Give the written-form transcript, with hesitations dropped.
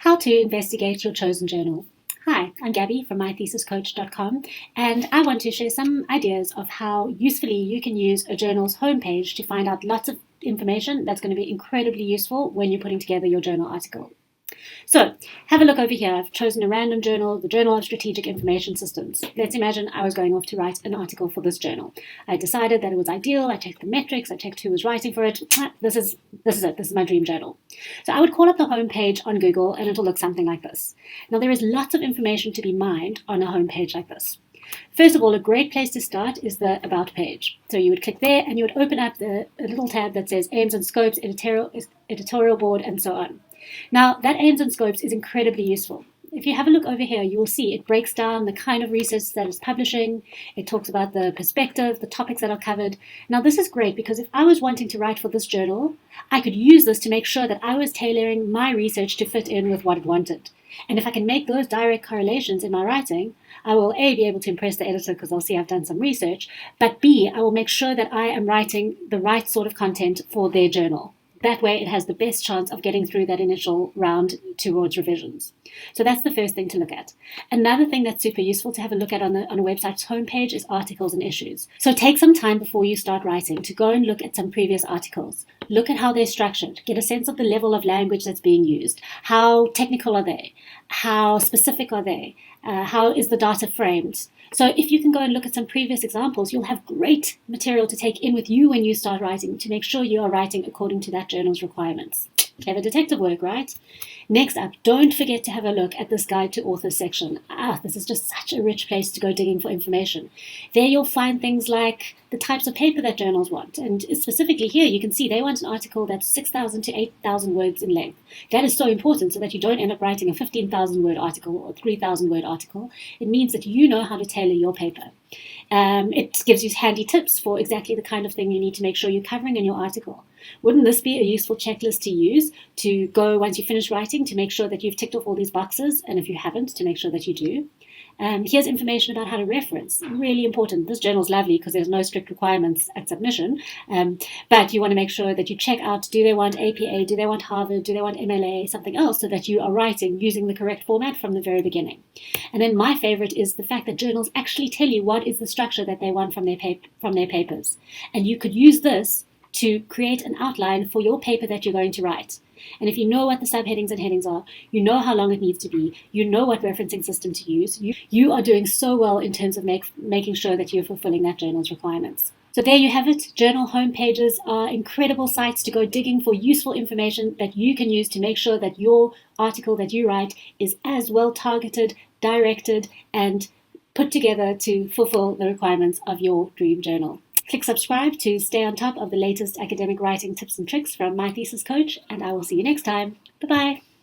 How to investigate your chosen journal. Hi, I'm Gabby from mythesiscoach.com, and I want to share some ideas of how usefully you can use a journal's homepage to find out lots of information that's going to be incredibly useful when you're putting together your journal article. So, have a look over here. I've chosen a random journal, the Journal of Strategic Information Systems. Let's imagine I was going off to write an article for this journal. I decided that it was ideal. I checked the metrics. I checked who was writing for it. This is it. This is my dream journal. So I would call up the homepage on Google, and it'll look something like this. Now, there is lots of information to be mined on a homepage like this. First of all, a great place to start is the About page. So you would click there, and you would open up a little tab that says Aims and Scopes, editorial board, and so on. Now, that aims and scopes is incredibly useful. If you have a look over here, you will see it breaks down the kind of research that it's publishing. It talks about the perspective, the topics that are covered. Now, this is great because if I was wanting to write for this journal, I could use this to make sure that I was tailoring my research to fit in with what it wanted. And if I can make those direct correlations in my writing, I will A, be able to impress the editor because they'll see I've done some research, but B, I will make sure that I am writing the right sort of content for their journal. That way, it has the best chance of getting through that initial round towards revisions. So that's the first thing to look at. Another thing that's super useful to have a look at on a website's homepage is articles and issues. So take some time before you start writing to go and look at some previous articles. Look at how they're structured. Get a sense of the level of language that's being used. How technical are they? How specific are they? How is the data framed? So if you can go and look at some previous examples, you'll have great material to take in with you when you start writing to make sure you are writing according to that journal's requirements. Clever detective work, right? Next up, don't forget to have a look at this Guide to Authors section. This is just such a rich place to go digging for information. There you'll find things like the types of paper that journals want. And specifically here, you can see they want an article that's 6,000 to 8,000 words in length. That is so important so that you don't end up writing a 15,000 word article or 3,000 word article. It means that you know how to tailor your paper. It gives you handy tips for exactly the kind of thing you need to make sure you're covering in your article. Wouldn't this be a useful checklist to use to go once you finish writing to make sure that you've ticked off all these boxes, and if you haven't, to make sure that you do? Here's information about how to reference. Really important. This journal's lovely because there's no strict requirements at submission, but you want to make sure that you check out, do they want APA, do they want Harvard, do they want MLA, something else, so that you are writing using the correct format from the very beginning. And then my favorite is the fact that journals actually tell you what is the structure that they want from their papers. And you could use this to create an outline for your paper that you're going to write. And if you know what the subheadings and headings are, you know how long it needs to be, you know what referencing system to use, you are doing so well in terms of making sure that you're fulfilling that journal's requirements. So there you have it. Journal homepages are incredible sites to go digging for useful information that you can use to make sure that your article that you write is as well targeted, directed, and put together to fulfill the requirements of your dream journal. Click subscribe to stay on top of the latest academic writing tips and tricks from My Thesis Coach, and I will see you next time. Bye-bye.